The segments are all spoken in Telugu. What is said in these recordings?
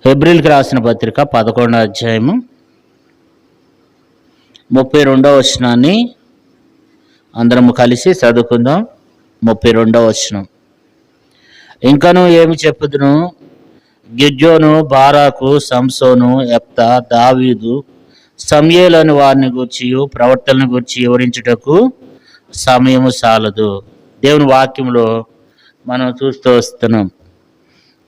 హెబ్రీల్కి రాసిన పత్రిక 11వ అధ్యాయము 32వ వచనాన్ని అందరము కలిసి చదువుకుందాం. 32వ వచనం. ఇంకను ఏమి చెప్పుదును? గిద్యోను, బారాకు, సంసోను, యెఫ్తా, దావీదు, సమూయేలు అని వారిని గూర్చి ప్రవర్తనను గూర్చి వివరించుటకు సమయము చాలదు. దేవుని వాక్యంలో మనం చూస్తూ వస్తున్నాం.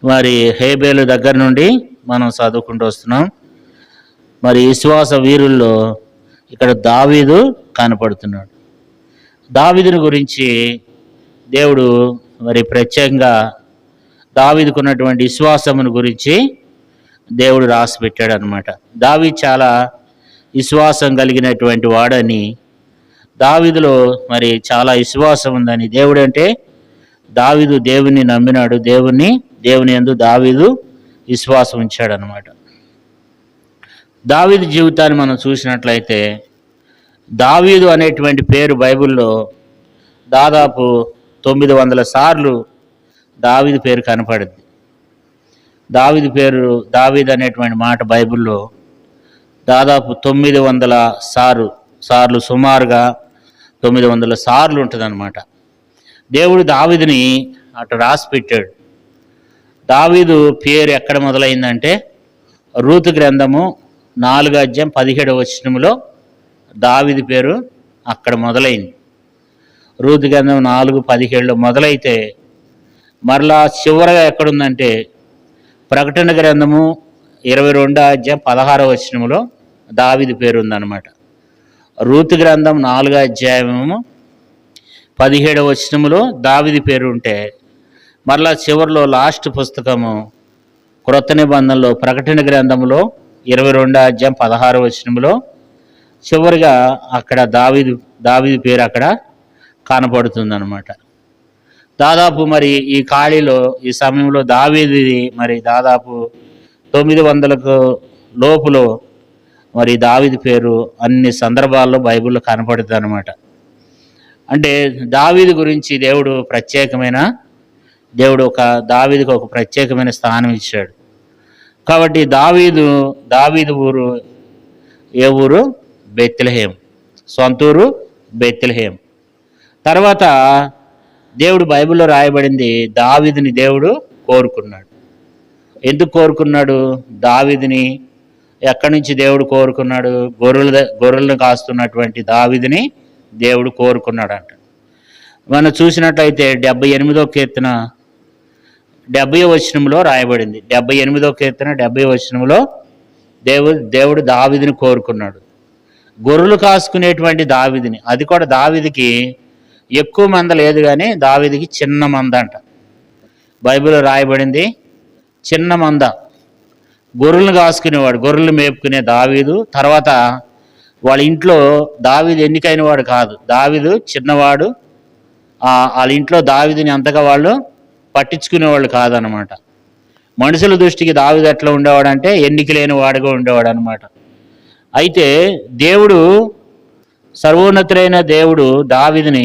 మరి హేబేలు దగ్గర నుండి మనం చదువుకుంటూ వస్తున్నాం. మరి విశ్వాస వీరుల్లో ఇక్కడ దావీదు కనపడుతున్నాడు. దావీదుని గురించి దేవుడు మరి ప్రత్యేకంగా దావీదుకు ఉన్నటువంటి విశ్వాసమును గురించి దేవుడు రాసి పెట్టాడు అనమాట. దావీదు చాలా విశ్వాసం కలిగినటువంటి వాడని, దావీదులో మరి చాలా విశ్వాసం ఉందని, దేవుడు అంటే దావీదు దేవుని నమ్మినాడు, దేవుని యందు దావీదు విశ్వాసం ఉంచాడు అనమాట. దావీదు జీవితాన్ని మనం చూసినట్లయితే దావీదు అనేటువంటి పేరు బైబిల్లో దాదాపు 900 సార్లు దావీదు పేరు కనపడుద్ది. దావీదు అనేటువంటి మాట బైబిల్లో దాదాపు 900 సార్లు సుమారుగా 900 సార్లు ఉంటుందన్నమాట. దేవుడు దావీదుని అటు రాసి పెట్టాడు. దావీదు పేరు ఎక్కడ మొదలైందంటే రూతు గ్రంథము 4వ అధ్యాయం 17వ వచనంలో దావీదు పేరు అక్కడ మొదలైంది. రూతు గ్రంథం 4:17లో మొదలైతే మరలా చివరగా ఎక్కడుందంటే ప్రకటన గ్రంథము 22వ అధ్యాయం 16వ వచనంలో దావీదు పేరు ఉందన్నమాట. రూతు గ్రంథం 4వ అధ్యాయము 17వ వచనంలో దావీదు పేరు ఉంటే మరలా చివరిలో లాస్ట్ పుస్తకము క్రొత్త నిబంధనలో ప్రకటన గ్రంథంలో 22వ అధ్యాయం 16వ వచనంలో చివరిగా అక్కడ దావీదు పేరు అక్కడ కనపడుతుందన్నమాట. దాదాపు మరి ఈ ఖాళీలో ఈ సమయంలో దావీదుది మరి దాదాపు 900కు లోపులో మరి దావీదు పేరు అన్ని సందర్భాల్లో బైబిల్లో కనపడుతుంది అనమాట. అంటే దావీదు గురించి దావీదుకు ఒక ప్రత్యేకమైన స్థానం ఇచ్చాడు. కాబట్టి దావీదు ఊరు ఏ ఊరు? బెత్లెహేం. సొంతూరు బెత్లెహేం. తర్వాత దేవుడు బైబిల్లో రాయబడింది, దావీదుని దేవుడు కోరుకున్నాడు. ఎందుకు కోరుకున్నాడు? దావీదుని ఎక్కడి నుంచి దేవుడు కోరుకున్నాడు? గొర్రెలను కాస్తున్నటువంటి దావీదుని దేవుడు కోరుకున్నాడంట. మనం చూసినట్లయితే 78వ కీర్తన 70వ వచనంలో రాయబడింది. 78వ కీర్తన 70వ వచనంలో దేవుడు దావీదుని కోరుకున్నాడు. గొర్రెలు కాసుకునేటువంటి దావీదుని, అది కూడా దావీదుకి ఎక్కువ మంద లేదు కానీ దావీదుకి చిన్న మంద అంట. బైబిల్లో రాయబడింది చిన్న మంద. గొర్రెలను కాసుకునేవాడు, గొర్రెలు మేపుకునే దావీదు. తర్వాత వాళ్ళ ఇంట్లో దావీదు ఎన్నికైన వాడు కాదు, దావీదు చిన్నవాడు. వాళ్ళ ఇంట్లో దావీదుని అంతగా వాళ్ళు పట్టించుకునేవాళ్ళు కాదనమాట. మనుషుల దృష్టికి దావీదు ఎట్లా ఉండేవాడంటే ఎన్నిక లేని వాడుగా ఉండేవాడు అనమాట. అయితే దేవుడు, సర్వోన్నతులైన దేవుడు దావీదుని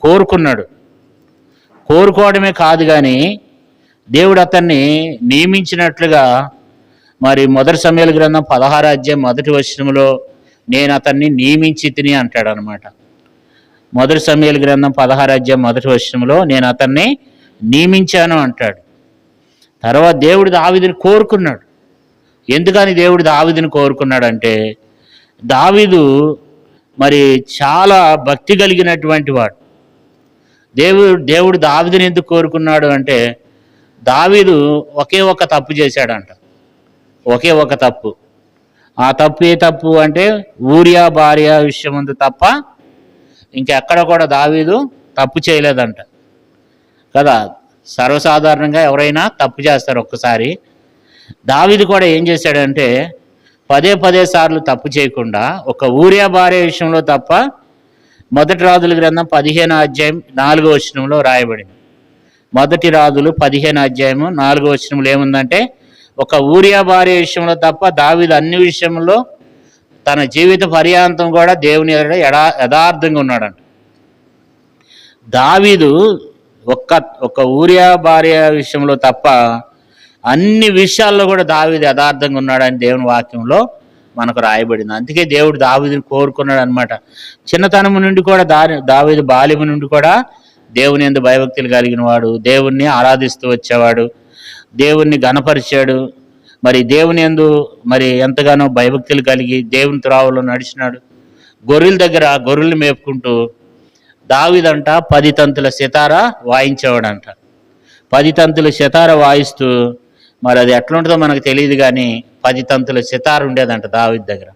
కోరుకున్నాడు. కోరుకోవడమే కాదు కానీ దేవుడు అతన్ని నియమించినట్లుగా మరి మొదటి సమూయేలు గ్రంథం 16వ అధ్యాయం 1వ వచనంలో నేను అతన్ని నియమించి తిని అంటాడు అనమాట. మొదటి సమూయేలు గ్రంథం 16వ అధ్యాయం 1వ వచనంలో నేను అతన్ని నియమించాను అంటాడు. తర్వాత దేవుడు దావీదుని కోరుకున్నాడు. ఎందుకని దేవుడు దావీదుని కోరుకున్నాడంటే దావీదు మరి చాలా భక్తి కలిగినటువంటి వాడు. దేవుడు దావీదుని ఎందుకు కోరుకున్నాడు అంటే దావీదు ఒకే ఒక తప్పు చేశాడంట. ఒకే ఒక తప్పు. ఆ తప్పు ఏ తప్పు అంటే ఊరియా భార్య విషయం ఉంది తప్ప ఇంకెక్కడ కూడా దావీదు తప్పు చేయలేదంట కదా. సర్వసాధారణంగా ఎవరైనా తప్పు చేస్తారు ఒక్కసారి. దావీదు కూడా ఏం చేశాడంటే పదే సార్లు తప్పు చేయకుండా ఒక ఊరియా భార్య విషయంలో తప్ప మొదటి రాజుల గ్రంథం 15వ అధ్యాయం 4వ వచనంలో రాయబడింది. మొదటి రాజులు 15వ అధ్యాయము 4వ వచనంలో ఏముందంటే ఒక ఊరియా భార్య విషయంలో తప్ప దావీదు అన్ని విషయంలో తన జీవిత పర్యాంతం కూడా దేవుని ఎదుట యథార్థంగా ఉన్నాడంట. దావీదు ఒక్క ఊరియా భార్య విషయంలో తప్ప అన్ని విషయాల్లో కూడా దావీదు యథార్థంగా ఉన్నాడని దేవుని వాక్యంలో మనకు రాయబడింది. అందుకే దేవుడు దావీదుని కోరుకున్నాడు అనమాట. చిన్నతనం నుండి కూడా దావీదు బాల్యము నుండి కూడా దేవుని యందు భయభక్తులు కలిగిన వాడు, దేవుణ్ణి ఆరాధిస్తూ వచ్చేవాడు, దేవుణ్ణి ఘనపరిచాడు. మరి దేవుని యందు మరి ఎంతగానో భయభక్తులు కలిగి దేవుని త్రోవలో నడిచినాడు. గొర్రెల దగ్గర గొర్రెలు మేపుకుంటూ దావీదంట 10 తంతుల సితారా వాయించేవాడంట. 10 తంతుల సితార వాయిస్తూ, మరి అది ఎట్లుంటుందో మనకు తెలియదు కానీ 10 తంతుల సితార ఉండేదంట దావీదు దగ్గర.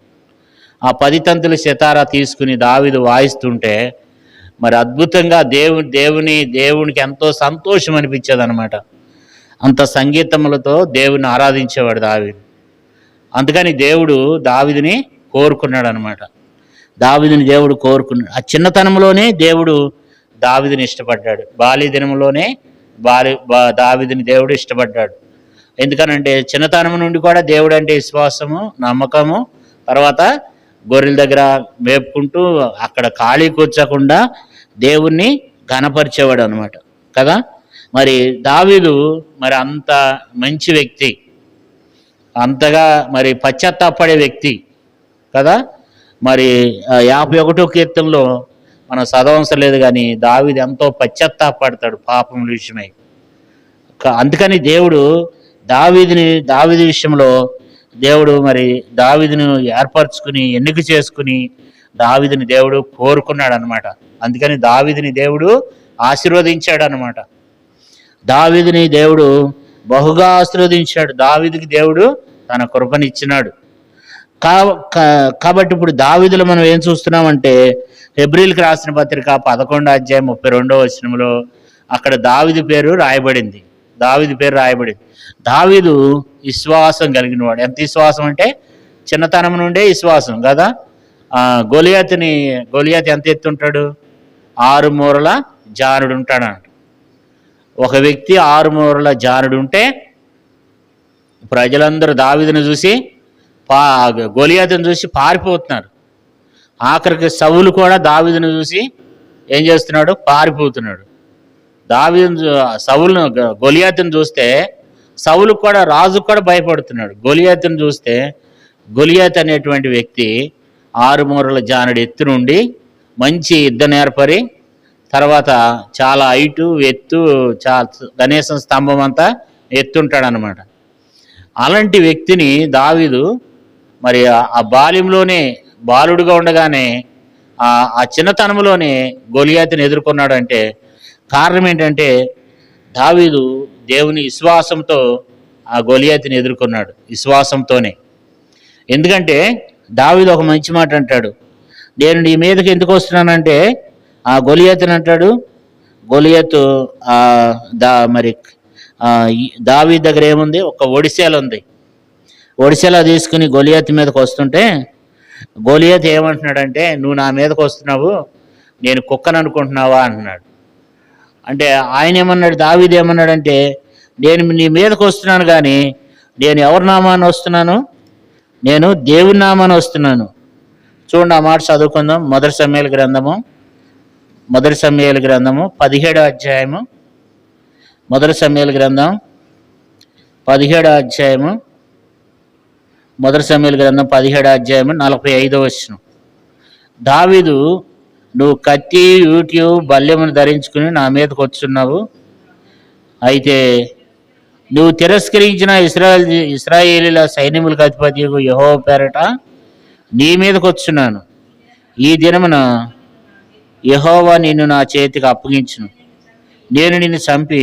ఆ 10 తంతుల సితార తీసుకుని దావీదు వాయిస్తుంటే మరి అద్భుతంగా దేవునికి ఎంతో సంతోషం అనిపించేది అనమాట. అంత సంగీతములతో దేవుని ఆరాధించేవాడు దావీదు. అందుకని దేవుడు దావీదుని కోరుకున్నాడు అనమాట. దావీదుని దేవుడు కోరుకున్నాడు. ఆ చిన్నతనంలోనే దేవుడు దావీదుని ఇష్టపడ్డాడు. బాల్య దినంలోనే దావీదుని దేవుడు ఇష్టపడ్డాడు. ఎందుకనంటే చిన్నతనం నుండి కూడా దేవుడు అంటే విశ్వాసము, నమ్మకము, తర్వాత గొర్రెల దగ్గర మేపుకుంటూ అక్కడ ఖాళీ కూర్చోకుండా దేవుణ్ణి ఘనపరిచేవాడు అనమాట కదా. మరి దావీదు మరి అంత మంచి వ్యక్తి, అంతగా మరి పశ్చాత్తాపడే వ్యక్తి కదా. మరి 51వ కీర్తనలో మనం చదవవసరం లేదు కానీ దావీదు ఎంతో పశ్చాత్తాపడతాడు పాపం విషయమై. అందుకని దేవుడు దావీదు విషయంలో దేవుడు మరి దావీదును ఏర్పరచుకుని ఎన్నిక చేసుకుని దావీదుని దేవుడు కోరుకున్నాడు అనమాట. అందుకని దావీదుని దేవుడు ఆశీర్వదించాడు అనమాట. దావీదుని దేవుడు బహుగా ఆశీర్వదించాడు. దావీదుకి దేవుడు తన కృపనిచ్చినాడు. కాబట్టి ఇప్పుడు దావీదులో మనం ఏం చూస్తున్నామంటే హెబ్రీయులకు రాసిన పత్రిక 11వ అధ్యాయం 32వ వచనంలో అక్కడ దావీదు పేరు రాయబడింది. దావీదు విశ్వాసం కలిగిన వాడు. ఎంత విశ్వాసం అంటే చిన్నతనం నుండే విశ్వాసం కదా. గొలియాత్ ఎంత ఎత్తుంటాడు? 6 మూరల జానుడు ఉంటాడంట. ఒక వ్యక్తి 6 మూరల జానుడు ఉంటే ప్రజలందరూ దావీదును చూసి గొలియాతును చూసి పారిపోతున్నారు. ఆఖరికి సౌలు కూడా దావీదును చూసి ఏం చేస్తున్నాడు? పారిపోతున్నాడు. గొలియాతును చూస్తే సౌలు కూడా, రాజు కూడా భయపడుతున్నాడు. గొలియాతును చూస్తే గొలియాత్ అనేటువంటి వ్యక్తి 6 మూరల జానుడు ఎత్తు నుండి మంచి యుద్ధ నేర్పరి, తర్వాత చాలా ఎత్తు చాలా గణేశ స్తంభం అంతా ఎత్తుంటాడనమాట. అలాంటి వ్యక్తిని దావీదు మరి ఆ బాల్యంలోనే బాలుడుగా ఉండగానే ఆ చిన్నతనంలోనే గొలియాతుని ఎదుర్కొన్నాడు. అంటే కారణం ఏంటంటే దావీదు దేవుని విశ్వాసంతో ఆ గొలియాతుని ఎదుర్కొన్నాడు, విశ్వాసంతోనే. ఎందుకంటే దావీదు ఒక మంచి మాట అంటాడు, నేను నీ మీదకి ఎందుకు వస్తున్నానంటే ఆ గొలియాతుని అంటాడు. గొలియాతు మరి దావీదు దగ్గర ఏముంది? ఒక ఒడిసేల ఉంది. ఒడిసేలా తీసుకుని గొలియాతు మీదకి వస్తుంటే గొలియాతు ఏమంటున్నాడంటే, నువ్వు నా మీదకి వస్తున్నావు, నేను కుక్కను అనుకుంటున్నావా అంటున్నాడు. అంటే ఆయన ఏమన్నాడు? దావీదు ఏమన్నాడంటే, నేను నీ మీదకి వస్తున్నాను కానీ నేను ఎవరి నామాన్ని వస్తున్నాను? నేను దేవుని నామాన్ని వస్తున్నాను. చూడండి, ఆ మాట చదువుకుందాం. మొదటి సమూయేలు గ్రంథము 17వ అధ్యాయము. మొదటి సమూయేలు గ్రంథం 17వ అధ్యాయము. మొదటి సమూయేలు గ్రంథం 17వ అధ్యాయము 45వ వచనం. దావీదు, నువ్వు కత్తి, యూట్యూ, బల్యమును ధరించుకుని నా మీదకి వచ్చున్నావు. అయితే నువ్వు తిరస్కరించిన ఇశ్రాయేలీల సైన్యములకు అధిపతి యెహోవా పేరట నీ మీదకి వచ్చున్నాను. ఈ దినమున యెహోవా నిన్ను నా చేతికి అప్పగించును. నేను నిన్ను చంపి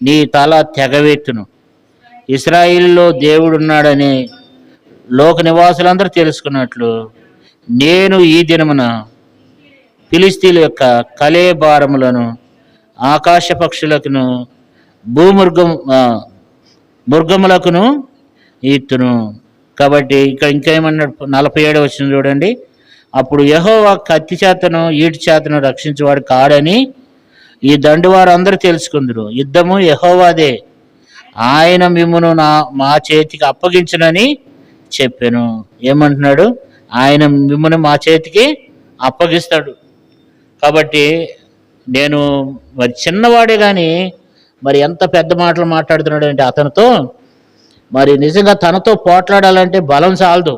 నీ తల తెగవెత్తును. ఇశ్రాయేలులో దేవుడున్నాడని లోక నివాసులందరూ తెలుసుకున్నట్లు నేను ఈ దినమున ఫిలిష్తీయుల యొక్క కళేబారములను, ఆకాశ పక్షులకును, మృగములకును ఈత్తును. కాబట్టి ఇక్కడ ఇంకేమన్నాడు? 47వ వచనం చూడండి. అప్పుడు యెహోవా కత్తి చేతను ఈటి చేతను రక్షించేవాడు కాడని ఈ దండు వారు అందరూ తెలుసుకుందరు. యుద్ధము యెహోవాదే, ఆయన మిమ్మును మా చేతికి అప్పగించునని చెప్పాను. ఏమంటున్నాడు? ఆయన మిమ్మల్ని మా చేతికి అప్పగిస్తాడు. కాబట్టి మరి చిన్నవాడే కానీ మరి ఎంత పెద్ద మాటలు మాట్లాడుతున్నాడు అంటే అతనితో మరి నిజంగా తనతో పోట్లాడాలంటే బలం చాలదు.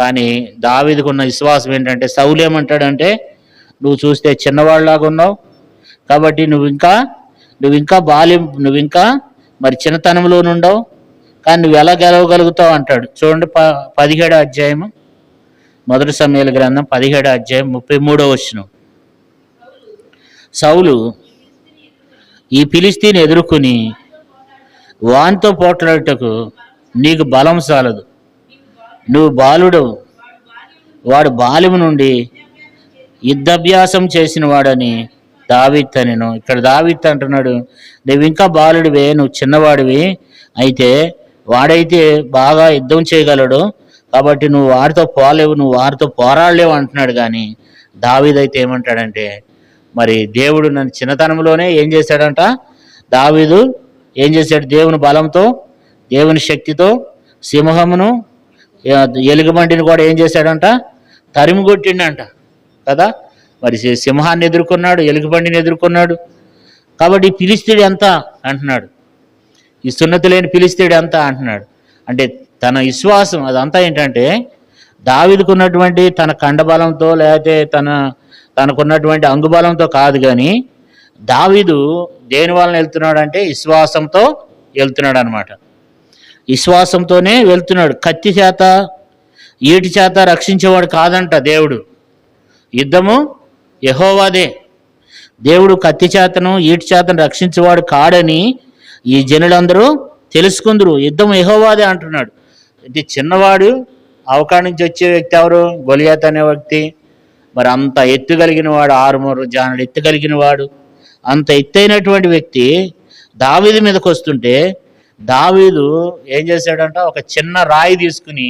కానీ దావీదుకు ఉన్న విశ్వాసం ఏంటంటే, సౌలు ఏమంటాడంటే, నువ్వు చూస్తే చిన్నవాళ్ళలాగా ఉన్నావు, కాబట్టి నువ్వు ఇంకా మరి చిన్నతనంలో నుండవు, కానీ నువ్వు ఎలా గెలవగలుగుతావు అంటాడు. చూడండి 17వ అధ్యాయము, మొదటి సమూయేలు గ్రంథం 17వ అధ్యాయం 33వ వచనం. సౌలు ఈ ఫిలిష్తీని ఎదుర్కొని వానితో పోట్లాడుటకు నీకు బలం చాలదు, నువ్వు బాలుడు, వాడు బాల్యము నుండి యుద్ధాభ్యాసం చేసిన వాడని దావీదు అనెను. ఇక్కడ దావీదు అంటున్నాడు, నువ్వు ఇంకా బాలుడివే, నువ్వు చిన్నవాడివి, అయితే వాడైతే బాగా యుద్ధం చేయగలడు, కాబట్టి నువ్వు వారితో పోలేవు, నువ్వు వారితో పోరాడలేవు అంటున్నాడు. కానీ దావీదు అయితే ఏమంటాడంటే, మరి దేవుడు నన్ను చిన్నతనంలోనే ఏం చేశాడంట, దావీదు ఏం చేశాడు, దేవుని బలంతో దేవుని శక్తితో సింహమును ఎలుగుబంటిని కూడా ఏం చేశాడంట, తరిమి కొట్టిండంట కదా. మరి సింహాన్ని ఎదుర్కొన్నాడు, ఎలుగుబంటిని ఎదుర్కొన్నాడు. కాబట్టి ఫిలిష్తీయుడు ఎంత అంటున్నాడు, ఈ సున్నతి లేని ఫిలిష్తీయుడు ఎంత అంటున్నాడు. అంటే తన విశ్వాసం అదంతా ఏంటంటే, దావీదుకున్నటువంటి తన కండబలంతో లేకపోతే తనకున్నటువంటి అంగుబలంతో కాదు, కానీ దావీదు దేని వలన వెళ్తున్నాడు అంటే విశ్వాసంతో వెళ్తున్నాడు అనమాట. విశ్వాసంతోనే వెళ్తున్నాడు. కత్తి చేత ఈటి చేత రక్షించేవాడు కాదంట దేవుడు. యుద్ధము యెహోవాదే. దేవుడు కత్తి చేతను ఈటి చేతను రక్షించేవాడు కాడని ఈ జనులందరూ తెలుసుకుందరు. యుద్ధం యెహోవాదే అంటున్నాడు. ఇది చిన్నవాడు అవకాశం నుంచి వచ్చే వ్యక్తి ఎవరు, గొలియాత్ అనే వ్యక్తి. మరి అంత ఎత్తు కలిగిన వాడు, 6 జానుడు ఎత్తు కలిగిన వాడు, అంత ఎత్తైనటువంటి వ్యక్తి దావీదు మీదకి వస్తుంటే, దావీదు ఏం చేశాడంట, ఒక చిన్న రాయి తీసుకుని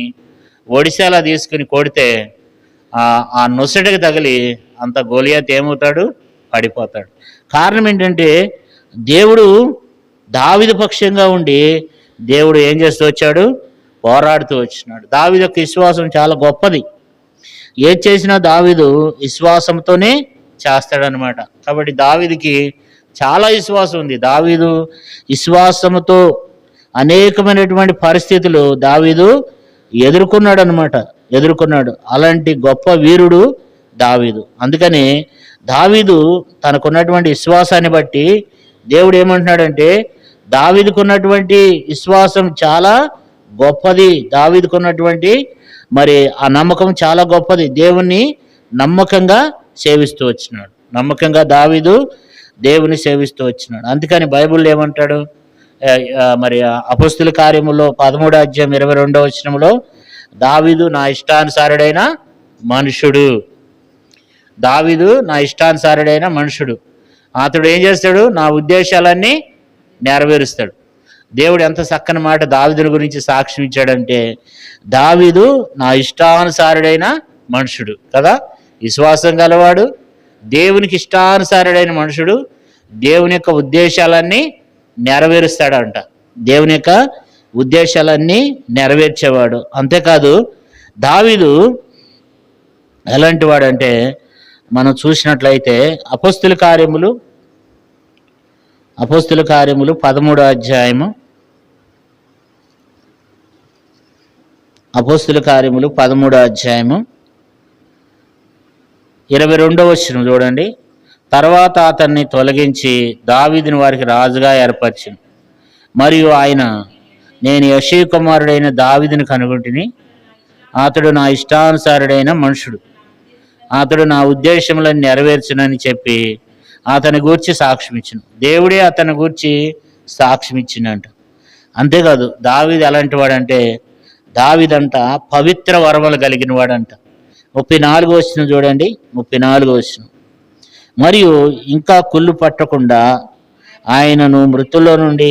ఒడిశాలా తీసుకుని కొడితే ఆ నొసటికి తగిలి అంత గొలియాత్ ఏమవుతాడు, పడిపోతాడు. కారణం ఏంటంటే, దేవుడు దావీదు పక్షంగా ఉండి దేవుడు ఏం చేస్తూ వచ్చాడు, పోరాడుతూ వచ్చినాడు. దావీదు యొక్క విశ్వాసం చాలా గొప్పది. ఏది చేసినా దావీదు విశ్వాసంతోనే చేస్తాడనమాట. కాబట్టి దావీదుకి చాలా విశ్వాసం ఉంది. దావీదు విశ్వాసంతో అనేకమైనటువంటి పరిస్థితులు దావీదు ఎదుర్కొన్నాడు. అలాంటి గొప్ప వీరుడు దావీదు. అందుకని దావీదు తనకున్నటువంటి విశ్వాసాన్ని బట్టి దేవుడు ఏమంటున్నాడంటే, దావీదుకున్నటువంటి విశ్వాసం చాలా గొప్పది, దావీదుకున్నటువంటి మరి ఆ నమ్మకం చాలా గొప్పది. దేవుణ్ణి నమ్మకంగా సేవిస్తూ వచ్చినాడు. నమ్మకంగా దావీదు దేవుని సేవిస్తూ వచ్చినాడు. అందుకని బైబిల్లో ఏమంటాడు, మరి అపొస్తలుల కార్యములో 13వ అధ్యాయం 22వ వచనంలో, దావీదు నా ఇష్టానుసారుడైన మనుషుడు. దావీదు నా ఇష్టానుసారుడైన మనుషుడు. అతడు ఏం చేస్తాడు, నా ఉద్దేశాలన్నీ నెరవేరుస్తాడు. దేవుడు ఎంత చక్కని మాట దావీదుని గురించి సాక్ష్యం ఇచ్చాడంటే, దావీదు నా ఇష్టానుసారుడైన మనుషుడు కదా. విశ్వాసం గలవాడు, దేవునికి ఇష్టానుసారుడైన మనుషుడు, దేవుని యొక్క ఉద్దేశాలన్నీ నెరవేరుస్తాడంట. దేవుని యొక్క ఉద్దేశాలన్నీ నెరవేర్చేవాడు. అంతేకాదు దావీదు ఎలాంటి వాడంటే, మనం చూసినట్లయితే అపొస్తలుల కార్యములు 13వ అధ్యాయము, అపొస్తలుల కార్యములు 13వ అధ్యాయము 22వ వచనం చూడండి. తర్వాత అతన్ని తొలగించి దావీదుని వారికి రాజుగా ఏర్పరిచింది. మరియు ఆయన, నేను యెషయి కుమారుడైన దావీదుని కనుగొంటిని, అతడు నా ఇష్టానుసారుడైన మనుషుడు, అతడు నా ఉద్దేశములను నెరవేర్చునని చెప్పి అతని గూర్చి సాక్ష్యం ఇచ్చిన. దేవుడే అతని గూర్చి సాక్ష్యం ఇచ్చిందంట. అంతేకాదు దావీదు ఎలాంటి వాడంటే, దావీదంట పవిత్ర వరములు కలిగిన వాడంట. 34వ వచనం చూడండి, 34వ వచనం. మరియు ఇంకా కుళ్ళు పట్టకుండా ఆయనను మృతుల్లో నుండి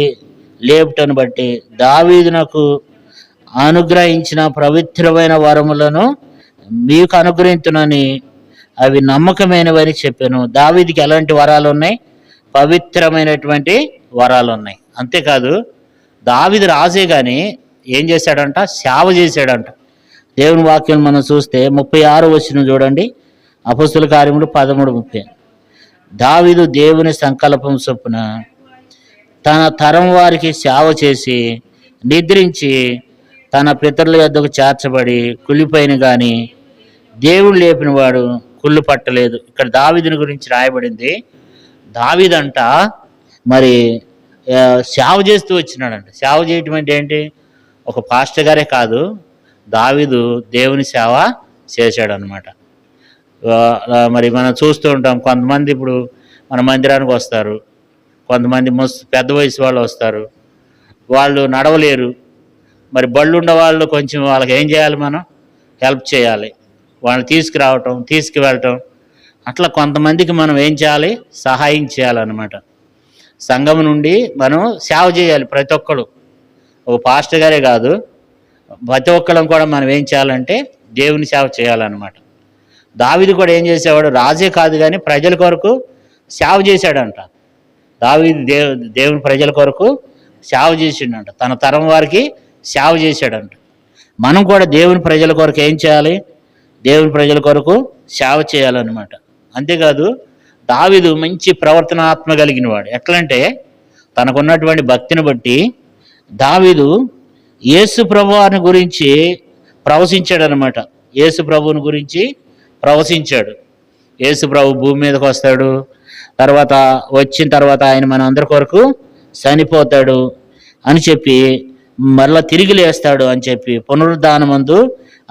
లేపుటను బట్టి దావీదునకు అనుగ్రహించిన పవిత్రమైన వరములను మీకు అనుగ్రహించునని అవి నమ్మకమైనవని చెప్పాను. దావీదుకి ఎలాంటి వరాలు ఉన్నాయి, పవిత్రమైనటువంటి వరాలు ఉన్నాయి. అంతేకాదు దావీదు రాజే కానీ ఏం చేశాడంట, సేవ చేశాడంట. దేవుని వాక్యం మనం చూస్తే 36వ వచనం చూడండి, అపొస్తలుల కార్యములు 13:30. దావీదు దేవుని సంకల్పం చొప్పున తన తరం వారికి సేవ చేసి నిద్రించి తన పితరుల యొద్దకు చేర్చబడి కుళ్ళిపోయిన గాని దేవుడు లేపిన వాడు కుళ్ళు పట్టలేదు. ఇక్కడ దావీదుని గురించి రాయబడింది. దావీదంట మరి సేవ చేస్తూ వచ్చినాడంట. సేవ చేయటం అంటే ఏంటి? ఒక పాస్టర్ గారే కాదు, దావీదు దేవుని సేవ చేశాడనమాట. మరి మనం చూస్తూ ఉంటాం, కొంతమంది ఇప్పుడు మన మందిరానికి వస్తారు, కొంతమంది పెద్ద వయసు వాళ్ళు వస్తారు, వాళ్ళు నడవలేరు. మరి బళ్ళు ఉన్న వాళ్ళు కొంచెం వాళ్ళకి ఏం చేయాలి? మనం హెల్ప్ చేయాలి, వాళ్ళని తీసుకురావటం, తీసుకువెళ్ళటం, అట్లా కొంతమందికి మనం ఏం చేయాలి? సహాయం చేయాలన్నమాట. సంఘం నుండి మనం సేవ చేయాలి. ప్రతి ఒక్కరు, ఒక పాస్టర్ గారే కాదు, ప్రతి ఒక్కరం కూడా మనం ఏం చేయాలంటే దేవుని సేవ చేయాలన్నమాట. దావీదు కూడా ఏం చేసేవాడు? రాజే కాదు కానీ ప్రజల కొరకు సేవ చేశాడంట. దావీదు దేవుని ప్రజల కొరకు సేవ చేసిండంట. తన తరం వారికి సేవ చేశాడంట. మనం కూడా దేవుని ప్రజల కొరకు ఏం చేయాలి? దేవుని ప్రజల కొరకు సేవ చేయాలన్నమాట. అంతేకాదు, దావీదు మంచి ప్రవర్తనాత్మ కలిగిన వాడు. ఎట్లంటే తనకున్నటువంటి భక్తిని బట్టి దావీదు యేసు ప్రభువుని గురించి ప్రవశించాడనమాట. యేసు ప్రభువుని గురించి ప్రవశించాడు. యేసు ప్రభు భూమి మీదకి వస్తాడు, తర్వాత వచ్చిన తర్వాత ఆయన మన అందరి కొరకు చనిపోతాడు అని చెప్పి, మరలా తిరిగి లేస్తాడు అని చెప్పి, పునరుద్ధానమందు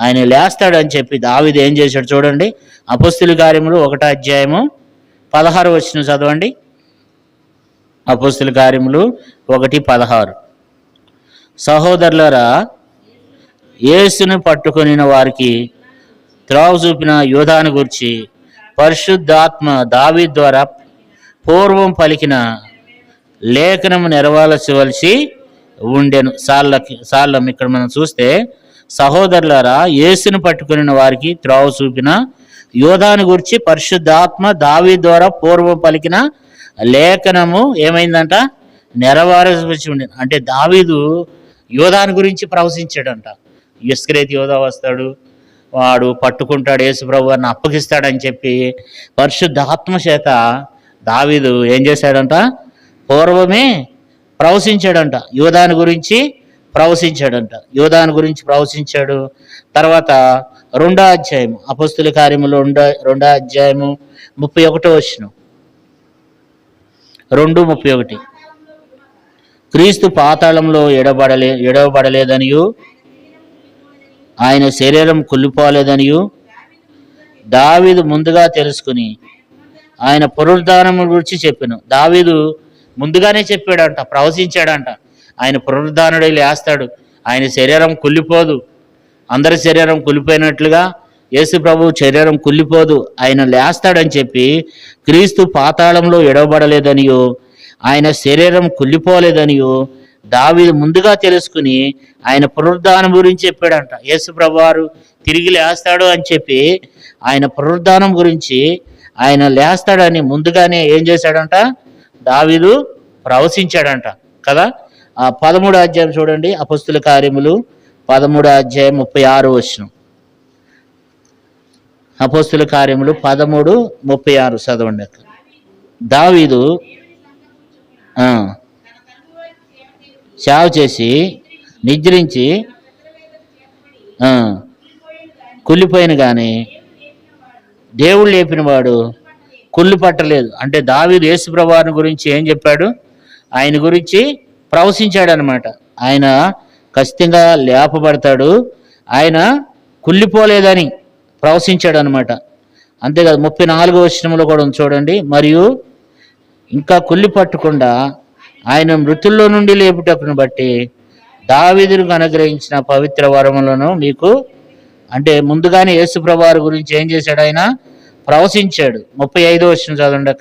ఆయన లేస్తాడు అని చెప్పి దావీదు ఏం చేశాడు చూడండి. అపొస్తలుల కార్యములు 1:16 చదవండి. అపొస్తలుల కార్యములు 1:16. సహోదరులారా, యేసును పట్టుకొనిన వారికి త్రోవ చూపిన యోధాను గురించి పరిశుద్ధాత్మ దావీదు ద్వారా పూర్వం పలికిన లేఖనము నెరవేర్చవలసి ఉండెను. సార్లం ఇక్కడ మనం చూస్తే, సహోదరులారా, యేసును పట్టుకుని వారికి త్రోవ చూపిన యోధాను గురించి పరిశుద్ధాత్మ దావీదు ద్వారా పూర్వం పలికిన లేఖనము ఏమైందంట? నెరవేర్చవలసి ఉండెను. అంటే దావీదు యోధాను గురించి ప్రవశించాడంట. ఇస్కరేతు యోధా వస్తాడు, వాడు పట్టుకుంటాడు, యేసు ప్రభువుని అప్పగిస్తాడని చెప్పి పరిశుద్ధాత్మ చేత దావీదు ఏం చేశాడంట? పూర్వమే ప్రవశించాడంట. యోధాను గురించి ప్రవశించాడంట. యోధాను గురించి ప్రవశించాడు. తర్వాత 2వ అధ్యాయము, అపొస్తలుల కార్యములు 2వ అధ్యాయము 31 2:31. క్రీస్తు పాతాళంలో ఎడవబడలేదనియు ఆయన శరీరం కుళ్ళిపోలేదనియు దావీదు ముందుగా తెలుసుకుని ఆయన పునరుద్ధానము గురించి చెప్పాను. దావీదు ముందుగానే చెప్పాడంట, ప్రవశించాడంట. ఆయన పునరుద్ధానుడై లేస్తాడు, ఆయన శరీరం కుళ్ళిపోదు. అందరి శరీరం కుళ్ళిపోయినట్లుగా యేసు ప్రభు శరీరం కుళ్ళిపోదు, ఆయన లేస్తాడని చెప్పి, క్రీస్తు పాతాళంలో ఎడవబడలేదనియో ఆయన శరీరం కుళ్ళిపోలేదనియో దావీదు ముందుగా తెలుసుకుని ఆయన పునరుద్ధానం గురించి చెప్పాడంట. యేసు ప్రభు వారు తిరిగి లేస్తాడు అని చెప్పి ఆయన పునరుద్ధానం గురించి, ఆయన లేస్తాడని ముందుగానే ఏం చేశాడంట? దావీదు ప్రవశించాడంట కదా. 13వ అధ్యాయం చూడండి, అపొస్తలుల కార్యములు 13వ అధ్యాయం 36. అపొస్తలుల కార్యములు 13:36 చదవండి. దావీదు సేవ చేసి నిద్రించి కుళ్ళిపోయిన కానీ దేవుడు లేపిన వాడు కుళ్ళు పట్టలేదు. అంటే దావీదు యేసు ప్రభువుని గురించి ఏం చెప్పాడు? ఆయన గురించి ప్రవశించాడనమాట. ఆయన ఖచ్చితంగా లేపబడతాడు, ఆయన కుళ్ళిపోలేదని ప్రవశించాడు అనమాట. అంతేకాదు 34వ వచనంలో కూడా చూడండి, మరియు ఇంకా కుళ్ళి పట్టకుండా ఆయన మృతుల్లో నుండి లేపుటకును బట్టి దావీదుకు అనుగ్రహించిన పవిత్ర వరములను మీకు, అంటే ముందుగానే యేసు ప్రభువారి గురించి ఏం చేశాడు? ఆయన ప్రవశించాడు. 35వ వచనం చదవండి.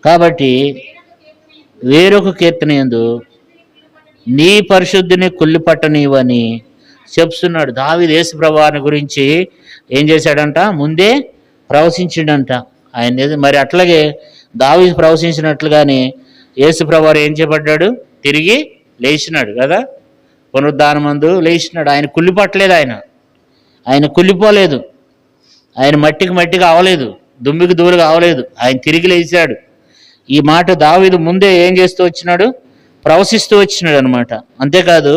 కాబట్టి వేరొక కీర్తన యందు నీ పరిశుద్ధిని కుళ్ళిపట్టనివని చెప్తున్నాడు. దావీదు యేసు ప్రభువారి గురించి ఏం చేశాడంట? ముందే ప్రవశించిండంట. ఆయన మరి అట్లాగే దావీదు ప్రవశించినట్లుగానే యేసు ప్రభువారు ఏం చేయబడ్డాడు? తిరిగి లేచినాడు కదా, పునరుద్ధానమందు లేచినాడు. ఆయన కుళ్ళిపట్టలేదు, ఆయన కుళ్ళిపోలేదు, ఆయన మట్టికి అవలేదు, దుమ్మికి దూరుగా అవలేదు, ఆయన తిరిగి లేచాడు. ఈ మాట దావీదు ముందే ఏం చేస్తూ వచ్చినాడు? ప్రవశిస్తూ వచ్చినాడు అనమాట. అంతేకాదు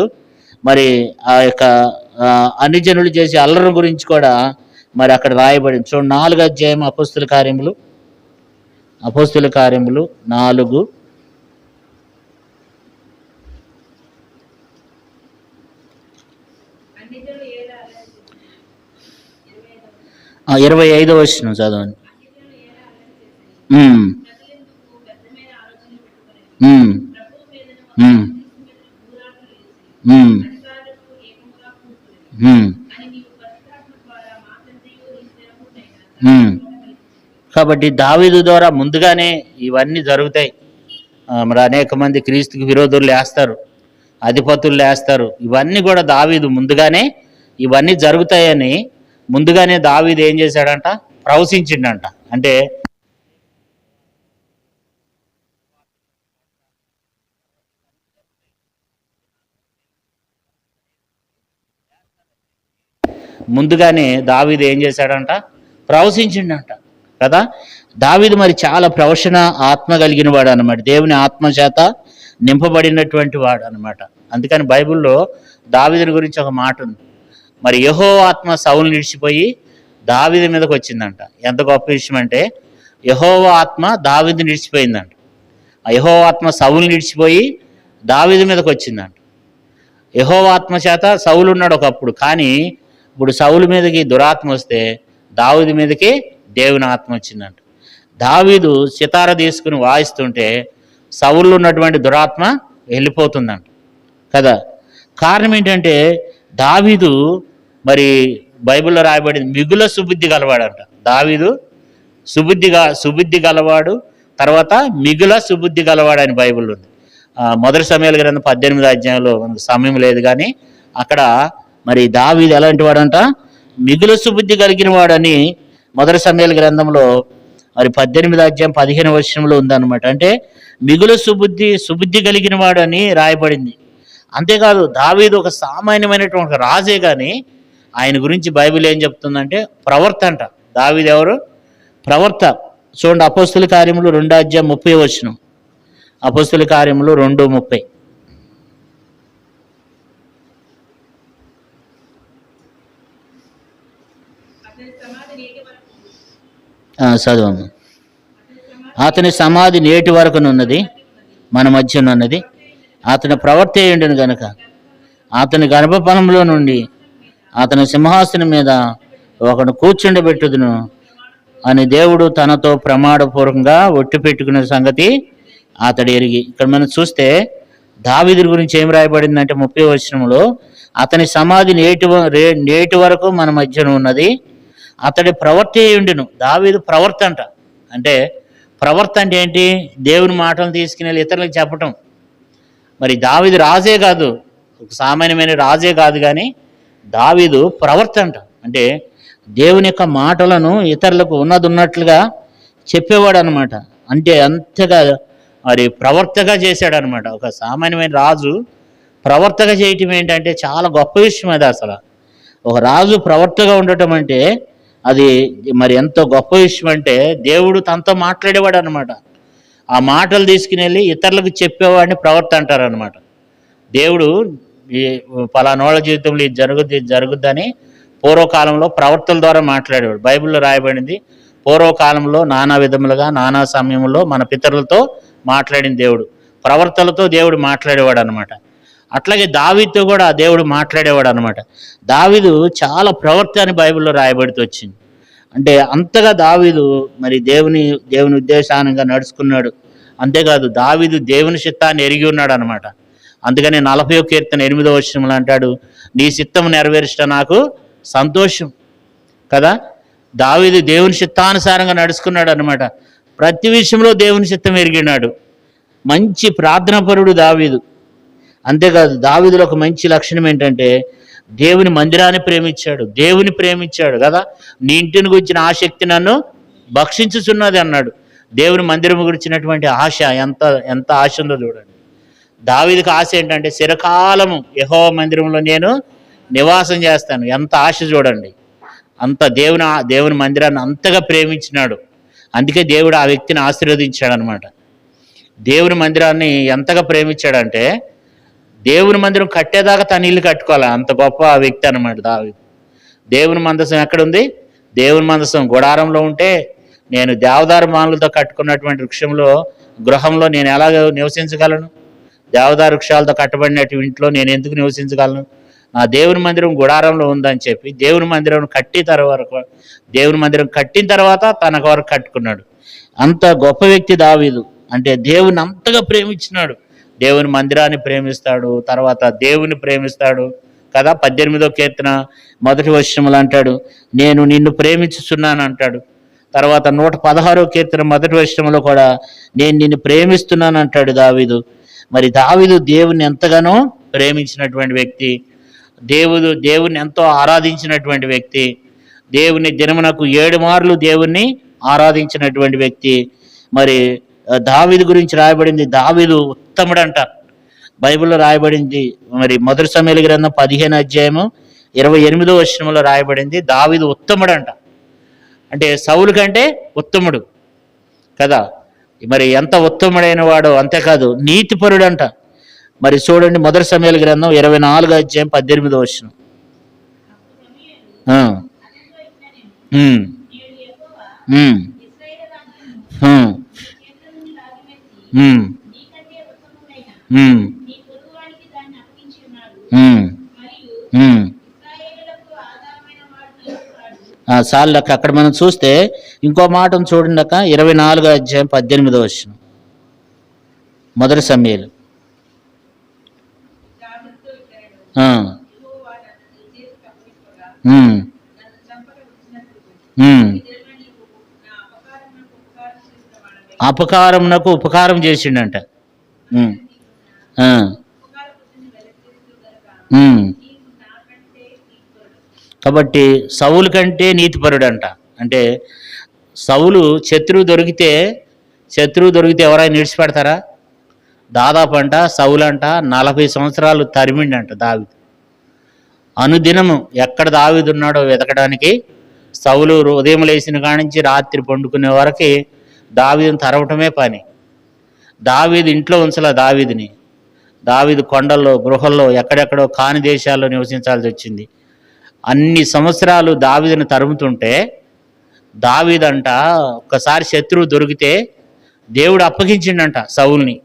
మరి ఆ యొక్క అన్ని జనులు చేసే అల్లరి గురించి కూడా మరి అక్కడ రాయబడింది. చూడండి 4వ అధ్యాయం అపోస్తుల కార్యములు 4 25వ వచనం చదవండి. ఉమ్, ఉమ్, ఉమ్, ఉమ్, ఉమ్, ఉమ్. కాబట్టి దావీదు ద్వారా ముందుగానే ఇవన్నీ జరుగుతాయి. మరి అనేక మంది క్రీస్తుకి విరోధులు లేస్తారు, అధిపతులు లేస్తారు. ఇవన్నీ కూడా దావీదు ముందుగానే ఇవన్నీ జరుగుతాయని ముందుగానే దావీదు ఏం చేశాడంట? ప్రవశించిండంట. అంటే ముందుగానే దావీదు ఏం చేశాడంట? ప్రవశించిండంట కదా. దావీదు మరి చాలా ప్రవచన ఆత్మ కలిగిన వాడు అనమాట. దేవుని ఆత్మ చేత నింపబడినటువంటి వాడు అనమాట. అందుకని బైబిల్లో దావీదుని గురించి ఒక మాట ఉంది. మరి యెహోవా ఆత్మ సౌలుని నిడిచిపోయి దావీదు మీదకి వచ్చిందంట. ఎంత గొప్ప విషయం అంటే యెహోవా ఆత్మ దావీదుని నిడిచిపోయిందంట. ఆ యెహోవా ఆత్మ సౌలుని నిడిచిపోయి దావీదు మీదకి వచ్చిందంట. యెహోవా ఆత్మ చేత సౌలు ఉన్నాడు ఒకప్పుడు, కానీ ఇప్పుడు సౌలు మీదకి దురాత్మ వస్తే దావీదు మీదకి దేవుని ఆత్మ వచ్చిందంట. దావీదు సితార తీసుకుని వాయిస్తుంటే సౌలు ఉన్నటువంటి దురాత్మ వెళ్ళిపోతుందంట కదా. కారణం ఏంటంటే దావీదు మరి బైబిల్లో రాయబడింది మిగుల సుబుద్ధి గలవాడంట. దావీదు సుబుద్ధి గలవాడు, తర్వాత మిగుల సుబుద్ధి గలవాడు అని బైబిల్ ఉంది. మొదటి సమయాల గ్రంథం 18వ అధ్యాయంలో మనకు సమయం లేదు, కానీ అక్కడ మరి దావీదు ఎలాంటి వాడంట? మిగుల సుబుద్ధి కలిగిన వాడని మొదటి సమయాల గ్రంథంలో మరి 18వ అధ్యాయం 15వ వచనంలో ఉందన్నమాట. అంటే మిగుల సుబుద్ధి కలిగిన వాడని రాయబడింది. అంతేకాదు దావీదు ఒక సామాన్యమైనటువంటి రాజే, కానీ ఆయన గురించి బైబిల్ ఏం చెప్తుందంటే ప్రవర్త అంట. దావీదు ఎవరు? ప్రవర్త. చూడండి అపోస్తుల కార్యములు 2వ అధ్యాయం 30వ వచనం. అపోస్తుల కార్యములు 2:30. చదవము. అతని సమాధి నేటి వరకునున్నది, మన మధ్యనున్నది. అతని ప్రవర్తి అయ్యుండును గనుక అతని గర్భఫలంలో నుండి అతని సింహాసనం మీద ఒకడు కూర్చుండబెట్టుదును అని దేవుడు తనతో ప్రమాణపూర్వకంగా ఒట్టు పెట్టుకునే సంగతి అతడు ఎరిగి. ఇక్కడ మనం చూస్తే దావీదు గురించి ఏం రాయబడిందంటే 30వ వచనంలో అతని సమాధి నేటి వరకు మన మధ్యన ఉన్నది, అతడి ప్రవర్తి అయ్యుండును. దావీదు ప్రవర్త అంట. అంటే ప్రవర్త అంటే ఏంటి? దేవుని మాటలు తీసుకుని వెళ్ళి ఇతరులకు చెప్పటం. మరి దావీదు రాజే కాదు, ఒక సామాన్యమైన రాజే కాదు, కానీ దావీదు ప్రవర్త అంట. అంటే దేవుని యొక్క మాటలను ఇతరులకు ఉన్నట్లుగా చెప్పేవాడు అనమాట. అంటే అంతగా మరి ప్రవర్తగా చేశాడనమాట. ఒక సామాన్యమైన రాజు ప్రవర్తగా చేయటం ఏంటంటే చాలా గొప్ప విషయం అది. అసలు ఒక రాజు ప్రవర్తగా ఉండటం అంటే అది మరి ఎంతో గొప్ప విషయం. అంటే దేవుడు తనతో మాట్లాడేవాడు అనమాట. ఆ మాటలు తీసుకుని వెళ్ళి ఇతరులకు చెప్పేవాడిని ప్రవర్త అంటారనమాట. దేవుడు ఈ పలానోళ్ళ జీవితంలో ఇది జరుగుద్దని పూర్వకాలంలో ప్రవర్తల ద్వారా మాట్లాడేవాడు. బైబిల్లో రాయబడింది పూర్వకాలంలో నానా విధములుగా నానా సమయంలో మన పితరులతో మాట్లాడిన దేవుడు ప్రవర్తలతో దేవుడు మాట్లాడేవాడు అనమాట. అట్లాగే దావీదుతో కూడా దేవుడు మాట్లాడేవాడు అనమాట. దావీదు చాలా ప్రవర్త అని బైబిల్లో రాయబడుతూ వచ్చింది. అంటే అంతగా దావీదు మరి దేవుని ఉద్దేశానంగా నడుచుకున్నాడు. అంతేకాదు దావీదు దేవుని చిత్తాన్ని ఎరిగి ఉన్నాడు అనమాట. అందుకని 40వ కీర్తన 8వ వచనంలో అంటాడు, నీ చిత్తము నెరవేర్చడం నాకు సంతోషం కదా. దావీదు దేవుని చిత్తానుసారంగా నడుచుకున్నాడు అనమాట. ప్రతి విషయంలో దేవుని చిత్తం ఎరిగినాడు. మంచి ప్రార్థనాపరుడు దావీదు. అంతేకాదు దావీదులో ఒక మంచి లక్షణం ఏంటంటే దేవుని మందిరాన్ని ప్రేమించాడు కదా. నీ ఇంటిని గురించిన ఆసక్తి నన్ను భక్షించుచున్నది అన్నాడు. దేవుని మందిరం గురించినటువంటి ఆశ ఎంత ఆశ ఉందో చూడండి. దావీదుకి ఆశ ఏంటంటే చిరకాలము యెహోవా మందిరంలో నేను నివాసం చేస్తాను. ఎంత ఆశ చూడండి. అంత దేవుని మందిరాన్ని అంతగా ప్రేమించినాడు. అందుకే దేవుడు ఆ వ్యక్తిని ఆశీర్వదించాడు అనమాట. దేవుని మందిరాన్ని ఎంతగా ప్రేమించాడంటే దేవుని మందిరం కట్టేదాకా తన ఇల్లు కట్టుకోవాలి, అంత గొప్ప వ్యక్తి అనమాట దావీదు. దేవుని మందసం ఎక్కడుంది? దేవుని మందసం గుడారంలో ఉంటే నేను దేవదారు మానులతో కట్టుకున్నటువంటి గృహంలో నేను ఎలాగ నివసించగలను? దేవదారు వృక్షాలతో కట్టబడినట్టు ఇంట్లో నేను ఎందుకు నివసించగలను? నా దేవుని మందిరం గుడారంలో ఉందని చెప్పి దేవుని మందిరం కట్టిన తర్వాత తన వరకు కట్టుకున్నాడు. అంత గొప్ప వ్యక్తి దావీదు. అంటే దేవుని అంతగా ప్రేమించినాడు. దేవుని మందిరాన్ని ప్రేమిస్తాడు, తర్వాత దేవుని ప్రేమిస్తాడు కదా. 18వ కీర్తన 1వ వచనంలో అంటాడు, నేను నిన్ను ప్రేమించుచున్నాను అంటాడు. తర్వాత 116వ కీర్తన 1వ వచనంలో కూడా నేను నిన్ను ప్రేమిస్తున్నాను అంటాడు దావీదు. మరి దావీదు దేవుని ఎంతగానో ప్రేమించినటువంటి వ్యక్తి, దేవుని ఎంతో ఆరాధించినటువంటి వ్యక్తి, దేవుని దినమునకు 7 మార్లు దేవుణ్ణి ఆరాధించినటువంటి వ్యక్తి. మరి దావీదు గురించి రాయబడింది, దావీదు ఉత్తముడంట. బైబిల్లో రాయబడింది, మరి 1 సమూయేలు గ్రంథం 15వ అధ్యాయము 28వ వచనంలో రాయబడింది, దావీదు ఉత్తముడంట. అంటే సౌలు కంటే ఉత్తముడు కదా. మరి ఎంత ఉత్తముడైన వాడో, అంతేకాదు నీతిపరుడంట. మరి చూడండి 1 సమూయేలు గ్రంథం 24వ అధ్యాయం 18వ వచనం. సార్లక అక్కడ మనం చూస్తే ఇంకో మాటను చూడండి అక్క, 24వ అధ్యాయం 18వ వచనం 1 సమూయేలు. అపకారమునకు ఉపకారం చేసిండంట. కాబట్టి సౌలు కంటే నీతిపరుడంట. అంటే శత్రువు దొరికితే ఎవరైనా విడిచిపెడతారా? దాదాపు అంట సౌలు అంట 40 సంవత్సరాలు తరిమిండంట దావీదు. అనుదినము ఎక్కడ దావీదు ఉన్నాడో వెతకడానికి సౌలు ఉదయం లేచిన కానించి రాత్రి పండుకునే వరకు దావీదుని తరవటమే పని. దావీదు ఇంట్లో ఉంచలా దావీదు కొండల్లో, గృహల్లో, ఎక్కడెక్కడో కాని దేశాల్లో నివసించాల్సి వచ్చింది. అన్ని సంవత్సరాలు దావీదుని తరుముతుంటే దావీదంట ఒక్కసారి శత్రువు దొరికితే దేవుడు అప్పగించిండంట సౌలుని.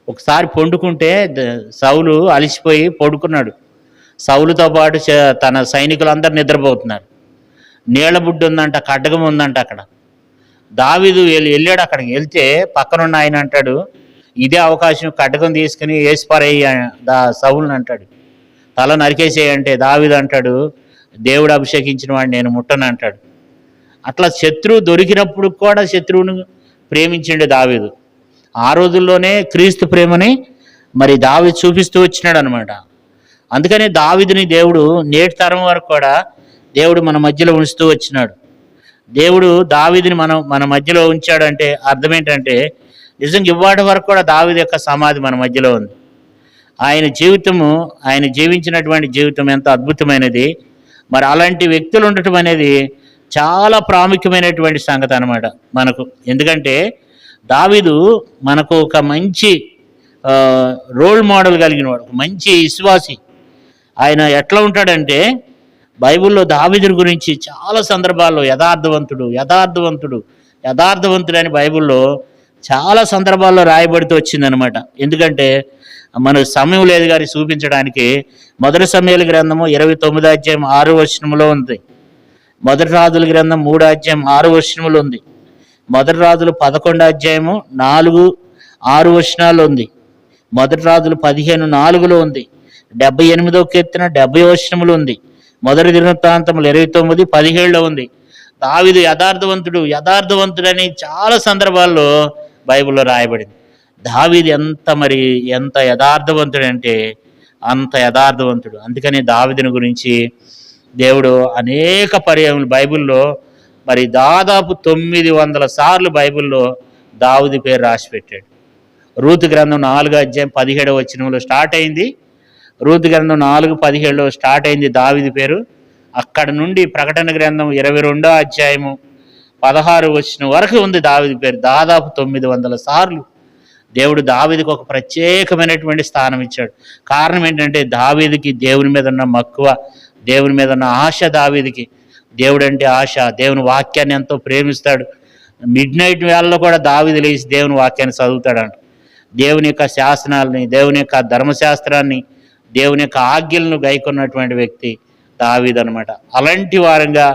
ఒకసారి పండుకుంటే సౌలు అలిసిపోయి పడుకున్నాడు. సౌలుతో పాటు తన సైనికులందరూ నిద్రపోతున్నారు. నీళ్ల బుడ్డి ఉందంట, ఖడ్గం ఉందంట అక్కడ. దావీదు వెళ్ళాడు. అక్కడికి వెళ్తే పక్కనున్న ఆయన అంటాడు, ఇదే అవకాశం, ఖడ్గం తీసుకుని వేసిపారేయి సౌలుని అంటాడు, తల నరికేసేయంటే దావీదు అంటాడు, దేవుడు అభిషేకించిన వాడు నేను ముట్టను అంటాడు. అట్లా శత్రువు దొరికినప్పుడు కూడా శత్రువును ప్రేమించిండు దావీదు. ఆ రోజుల్లోనే క్రీస్తు ప్రేమని మరి దావీదు చూపిస్తూ వచ్చినాడు అనమాట. అందుకనే దావీదుని దేవుడు నేటి తరం వరకు కూడా దేవుడు మన మధ్యలో ఉంచుతూ వచ్చినాడు. దేవుడు దావీదుని మన మధ్యలో ఉంచాడంటే అర్థం ఏంటంటే, నిజంగా ఇవాటి వరకు కూడా దావీదు యొక్క సమాధి మన మధ్యలో ఉంది. ఆయన జీవించినటువంటి జీవితం ఎంత అద్భుతమైనది. మరి అలాంటి వ్యక్తులు ఉండటం అనేది చాలా ప్రాముఖ్యమైనటువంటి సంగతి అనమాట మనకు. ఎందుకంటే దావీదు మనకు ఒక మంచి రోల్ మోడల్ కలిగిన వాడు, ఒక మంచి విశ్వాసి. ఆయన ఎట్లా ఉంటాడంటే బైబిల్లో దావీదు గురించి చాలా సందర్భాల్లో యథార్థవంతుడు అని బైబిల్లో చాలా సందర్భాల్లో రాయబడుతూ వచ్చిందనమాట. ఎందుకంటే మనకు సమయం లేదు కానీ చూపించడానికి. 1 సమూయేలు గ్రంథము 29వ అధ్యాయం 6వ వచనంలో ఉంది. 1 రాజుల గ్రంథం 3వ అధ్యాయం 6వ వచనంలో ఉంది. 1 రాజులు 11వ అధ్యాయము 4-6 వచనాల్లో ఉంది. 1 రాజులు 15:4లో ఉంది. 78వ కీర్తన 70వ వచనంలో ఉంది. 1 దినవృత్తాంతములు 29:17లో ఉంది. దావీదు యథార్థవంతుడని చాలా సందర్భాల్లో బైబిల్లో రాయబడింది. దావీదు ఎంత యథార్థవంతుడంటే అంత యథార్థవంతుడు. అందుకని దావీదుని గురించి దేవుడు అనేక పర్యాయములు బైబిల్లో మరి దాదాపు 900 సార్లు బైబిల్లో దావీదు పేరు రాసి పెట్టాడు. రూతు గ్రంథం 4వ అధ్యాయం 17వ వచనంలో స్టార్ట్ అయింది. రూతు గ్రంథం 4:17లో స్టార్ట్ అయింది దావీదు పేరు. అక్కడ నుండి ప్రకటన గ్రంథం 22వ అధ్యాయము 16వ వచనం వరకు ఉంది దావీదు పేరు. దాదాపు 900 సార్లు దేవుడు దావీదుకు ఒక ప్రత్యేకమైనటువంటి స్థానం ఇచ్చాడు. కారణం ఏంటంటే దావీదుకి దేవుని మీద ఉన్న మక్కువ, దేవుని మీద ఉన్న ఆశ. దావీదుకి దేవుడు అంటే ఆశ, దేవుని వాక్యాన్ని ఎంతో ప్రేమిస్తాడు. మిడ్ నైట్ వేళలో కూడా దావీదు లేచి దేవుని వాక్యాన్ని చదువుతాడంట. దేవుని యొక్క శాసనాలని, దేవుని యొక్క ధర్మశాస్త్రాన్ని, దేవుని యొక్క ఆజ్ఞలను గైకొన్నటువంటి వ్యక్తి దావీదు అనమాట. అలాంటి వారంగా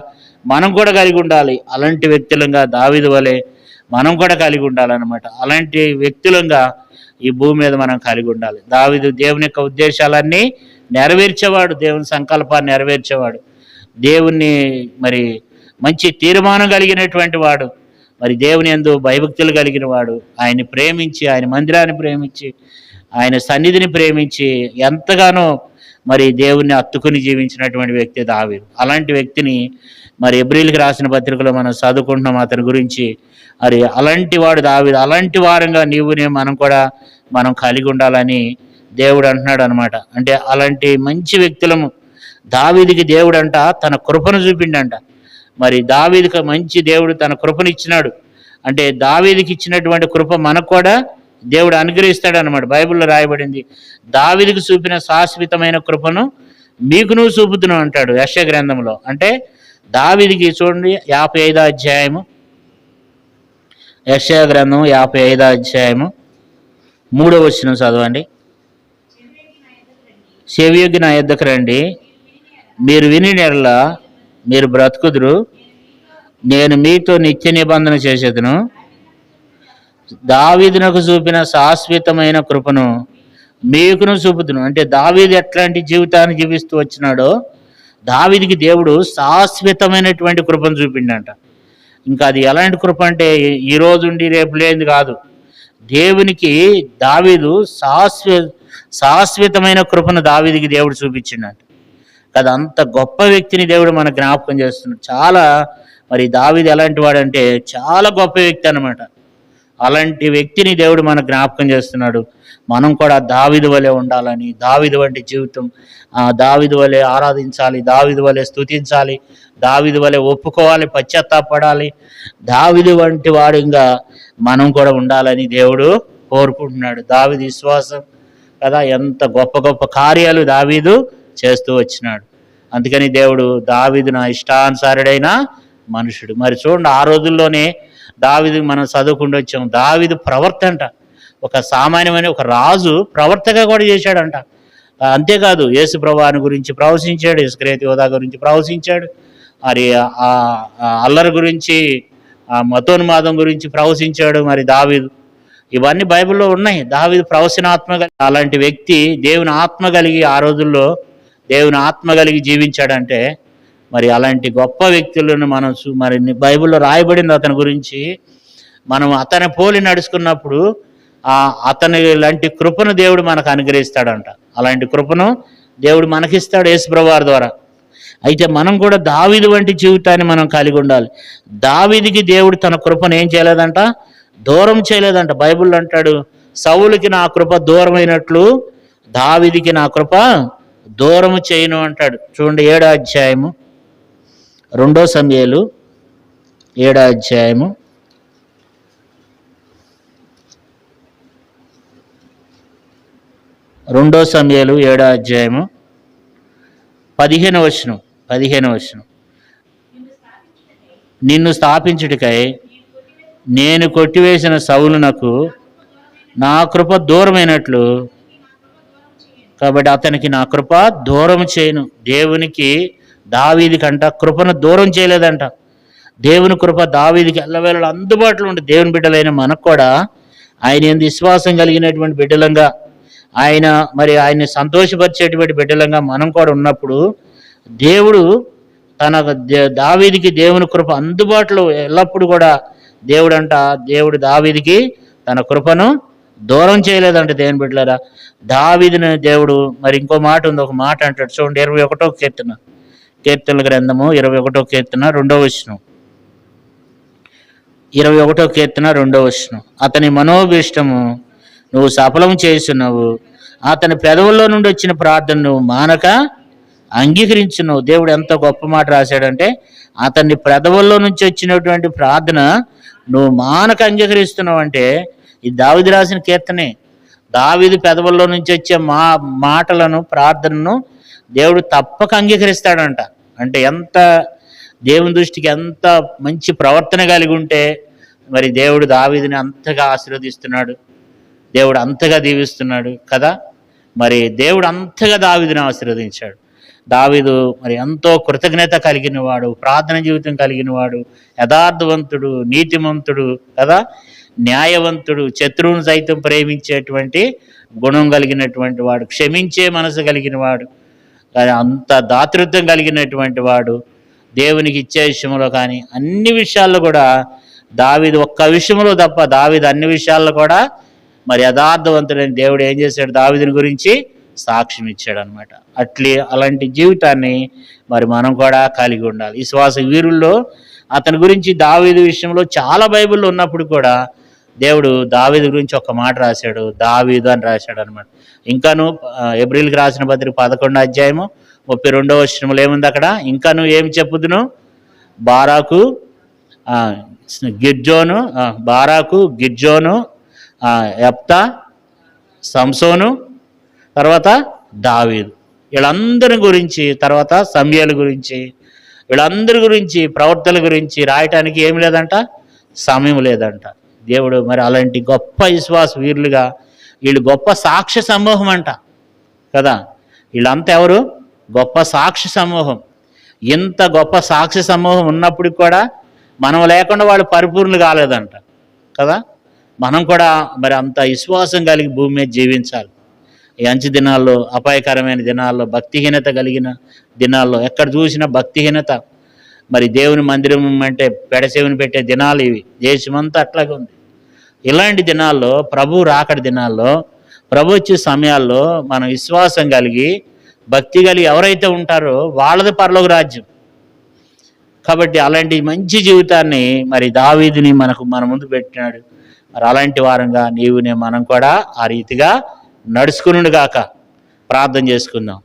మనం కూడా కలిగి ఉండాలి. అలాంటి వ్యక్తులంగా దావీదు వలె మనం కూడా కలిగి ఉండాలన్నమాట. అలాంటి వ్యక్తులంగా ఈ భూమి మీద మనం కలిగి ఉండాలి. దావీదు దేవుని యొక్క ఉద్దేశాలన్నీ నెరవేర్చేవాడు, దేవుని సంకల్పాన్ని నెరవేర్చేవాడు, దేవుణ్ణి మరి మంచి తీర్మానం కలిగినటువంటి వాడు, మరి దేవుని యందు భయభక్తులు కలిగిన వాడు, ఆయన్ని ప్రేమించి, ఆయన మందిరాన్ని ప్రేమించి, ఆయన సన్నిధిని ప్రేమించి ఎంతగానో మరి దేవుణ్ణి హత్తుకుని జీవించినటువంటి వ్యక్తి దావీదు. అలాంటి వ్యక్తిని మరి హెబ్రీయులకు రాసిన పత్రికలో మనం చదువుకుంటున్నాం అతని గురించి. మరి అలాంటి వాడు దావీదు. అలాంటి వారంగా మనం కలిగి ఉండాలని దేవుడు అంటున్నాడు అనమాట. అంటే అలాంటి మంచి వ్యక్తులము దావీదుకి దేవుడంట తన కృపను చూపిండంట. మరి దావీదుకి మంచి దేవుడు తన కృపను ఇచ్చినాడు. అంటే దావీదుకి ఇచ్చినటువంటి కృప మనకు కూడా దేవుడు అనుగ్రహిస్తాడు అనమాట. బైబిల్లో రాయబడింది, దావీదుకు చూపిన శాశ్వతమైన కృపను మీకును చూపుతును అంటాడు యెషయా గ్రంథంలో. అంటే దావీదుకి చూడండి 55వ అధ్యాయము, యెషయా గ్రంథం 55వ అధ్యాయము 3వ వచనం చదవండి. చెవియొగ్గి నా యొద్దకు రండి, మీరు విని నెరల మీరు బ్రతుకుదురు, నేను మీతో నిత్య నిబంధన చేసేదను, దావీదునకు చూపిన శాశ్వతమైన కృపను మీకును చూపుతును. అంటే దావీదు ఎట్లాంటి జీవితాన్ని జీవిస్తూ వచ్చినాడో దావీదుకి దేవుడు శాశ్వతమైనటువంటి కృపను చూపిండంట. ఇంకా అది ఎలాంటి కృప అంటే ఈ రోజు ఉండి రేపు లేనిది కాదు. దేవునికి దావీదు శాశ్వతమైన కృపను దావీదుకి దేవుడు చూపించిండంట కదా. అంత గొప్ప వ్యక్తిని దేవుడు మనకు జ్ఞాపకం చేస్తున్నాడు. చాలా మరి దావీదు ఎలాంటి వాడంటే చాలా గొప్ప వ్యక్తి అనమాట. అలాంటి వ్యక్తిని దేవుడు మనకు జ్ఞాపకం చేస్తున్నాడు. మనం కూడా దావీదు వలె ఉండాలని, దావీదు వంటి జీవితం, దావీదు వలె ఆరాధించాలి, దావీదు వలె స్తుతించాలి, దావీదు వలె ఒప్పుకోవాలి, పశ్చాత్తాపడాలి, దావీదు వంటి వాడిగా మనం కూడా ఉండాలని దేవుడు కోరుకుంటున్నాడు. దావీదు విశ్వాసం కదా, ఎంత గొప్ప గొప్ప కార్యాలు దావీదు చేస్తూ వచ్చినాడు. అందుకని దేవుడు దావీదు నా ఇష్టానుసారుడైన మనుషుడు. మరి చూడండి, ఆ రోజుల్లోనే దావీదు మనం చదువుకుంటూ వచ్చాం. దావీదు ప్రవర్త అంట ఒక సామాన్యమైన ఒక రాజు ప్రవర్తగా కూడా చేశాడంట. అంతేకాదు యేసు ప్రభువుని గురించి ప్రవచించాడు, ఇస్కరియోతు యోధా గురించి ప్రవచించాడు, మరి ఆ అల్లరి గురించి, ఆ మతోన్మాదం గురించి ప్రవచించాడు మరి దావీదు. ఇవన్నీ బైబిల్లో ఉన్నాయి. దావీదు ప్రవచనాత్మ అలాంటి వ్యక్తి దేవుని ఆత్మ కలిగి ఆ రోజుల్లో దేవుని ఆత్మ కలిగి జీవించాడంటే మరి అలాంటి గొప్ప వ్యక్తులను మనం మరి బైబిల్లో రాయబడింది అతని గురించి. మనం అతని పోలి నడుచుకున్నప్పుడు అతని లాంటి కృపను దేవుడు మనకు అనుగ్రహిస్తాడంట. అలాంటి కృపను దేవుడు మనకిస్తాడు యేసు ప్రభువారి ద్వారా. అయితే మనం కూడా దావీదు వంటి జీవితాన్ని మనం కలిగి ఉండాలి. దావీదుకి దేవుడు తన కృపను ఏం చేయలేదంట, దూరం చేయలేదంట. బైబిల్ అంటాడు, సౌలుకి నా కృప దూరమైనట్లు దావీదుకి నా కృప దూరము చేయను అంటాడు. చూడండి 7వ అధ్యాయము 2 సమూయేలు 7వ అధ్యాయము 2 సమూయేలు 7వ అధ్యాయము 15వ వచనం. నిన్ను స్థాపించుటకై నేను కొట్టివేసిన సౌలునకు నా కృప దూరమైనట్లు, కాబట్టి అతనికి నా కృప దూరం చేయను. దేవునికి దావీదుకంట కృపను దూరం చేయలేదంట. దేవుని కృప దావీదుకి ఎల్లవేళలా అందుబాటులో ఉండి, దేవుని బిడ్డలైన మనకు కూడా ఆయన యందు విశ్వాసం కలిగినటువంటి బిడ్డలంగా, ఆయన్ని సంతోషపరిచేటువంటి బిడ్డలంగా మనం కూడా ఉన్నప్పుడు దేవుడు దావీదుకి దేవుని కృప అందుబాటులో ఎల్లప్పుడు కూడా దేవుడు దావీదుకి తన కృపను దూరం చేయలేదంట. దేవుని బిడ్డలారా, దావీదుని దేవుడు మరి ఇంకో మాట ఉంది, ఒక మాట అంటాడు చూడండి. 21వ కీర్తనల గ్రంథము 21వ కీర్తన 2వ వచనం. 21వ కీర్తన 2వ వచనం. అతని మనోభీష్టము నువ్వు సఫలం చేస్తున్నావు, అతని పెదవుల్లో నుండి వచ్చిన ప్రార్థన నువ్వు మానక అంగీకరించున్నావు. దేవుడు ఎంత గొప్ప మాట రాశాడంటే, అతన్ని పెదవుల్లో నుంచి వచ్చినటువంటి ప్రార్థన నువ్వు మానక అంగీకరిస్తున్నావు. అంటే ఇది దావీదు రాసిన కీర్తనే. దావీదు పెదవుల్లో నుంచి వచ్చే మాటలను, ప్రార్థనను దేవుడు తప్పక అంగీకరిస్తాడంట. అంటే ఎంత దేవుని దృష్టికి ఎంత మంచి ప్రవర్తన కలిగి ఉంటే మరి దేవుడు దావీదుని అంతగా ఆశీర్వదిస్తున్నాడు, దేవుడు అంతగా దీవిస్తున్నాడు కదా. మరి దేవుడు అంతగా దావీదుని ఆశీర్వదించాడు. దావీదు మరి ఎంతో కృతజ్ఞత కలిగిన వాడు, ప్రార్థన జీవితం కలిగిన వాడు, యథార్థవంతుడు, నీతిమంతుడు కదా, న్యాయవంతుడు, శత్రువును సైతం ప్రేమించేటువంటి గుణం కలిగినటువంటి వాడు, క్షమించే మనసు కలిగిన వాడు, అంత దాతృత్వం కలిగినటువంటి వాడు, దేవునికి ఇచ్చే విషయంలో కానీ అన్ని విషయాల్లో కూడా దావీదు ఒక్క విషయంలో తప్ప దావీదు అన్ని విషయాల్లో కూడా మరి యథార్థవంతుడైన దేవుడు ఏం చేశాడు, దావీదుని గురించి సాక్ష్యం ఇచ్చాడు అనమాట. అలాంటి జీవితాన్ని మరి మనం కూడా కలిగి ఉండాలి. విశ్వాస వీరుల్లో అతని గురించి దావీదు విషయంలో చాలా బైబిల్లో ఉన్నప్పుడు కూడా దేవుడు దావీదు గురించి ఒక మాట రాశాడు, దావీదు అని రాశాడు అనమాట. ఇంకాను ఎబ్రిల్కి రాసిన పత్రిక 11వ అధ్యాయము 32వ వచనంలో ఏముంది అక్కడ, ఇంకాను ఏమి చెప్పుదును, బారాకు గిర్జోను యెఫ్తా, సంసోను, తర్వాత దావీదు, వీళ్ళందరి గురించి, తర్వాత సమూయేలు గురించి, వీళ్ళందరి గురించి, ప్రవర్తన గురించి రాయటానికి ఏమి లేదంట, సమయం లేదంట. దేవుడు మరి అలాంటి గొప్ప విశ్వాస వీరులుగా, వీళ్ళు గొప్ప సాక్ష్య సమూహం అంట కదా. వీళ్ళంతా ఎవరు? గొప్ప సాక్షి సమూహం. ఇంత గొప్ప సాక్షి సమూహం ఉన్నప్పటికి కూడా మనం లేకుండా వాళ్ళు పరిపూర్ణులు కాలేదంట కదా. మనం కూడా మరి అంత విశ్వాసం కలిగి భూమి మీద జీవించాలి. ఈ అంచు దినాల్లో, అపాయకరమైన దినాల్లో, భక్తిహీనత కలిగిన దినాల్లో, ఎక్కడ చూసినా భక్తిహీనత, మరి దేవుని మందిరం అంటే పెడసేవుని పెట్టే దినాలు ఇవి, దేశమంతా అట్లాగే ఉంది. ఇలాంటి దినాల్లో, ప్రభు రాకడి దినాల్లో, ప్రభు వచ్చే సమయాల్లో మనం విశ్వాసం కలిగి భక్తి కలిగి ఎవరైతే ఉంటారో వాళ్ళది పరలోక రాజ్యం. కాబట్టి అలాంటి మంచి జీవితాన్ని మరి దావీదుని మన ముందు పెట్టినాడు. మరి అలాంటి వారంగా మనం కూడా ఆ రీతిగా నడుచుకునుగాక. ప్రార్థన చేసుకుందాం.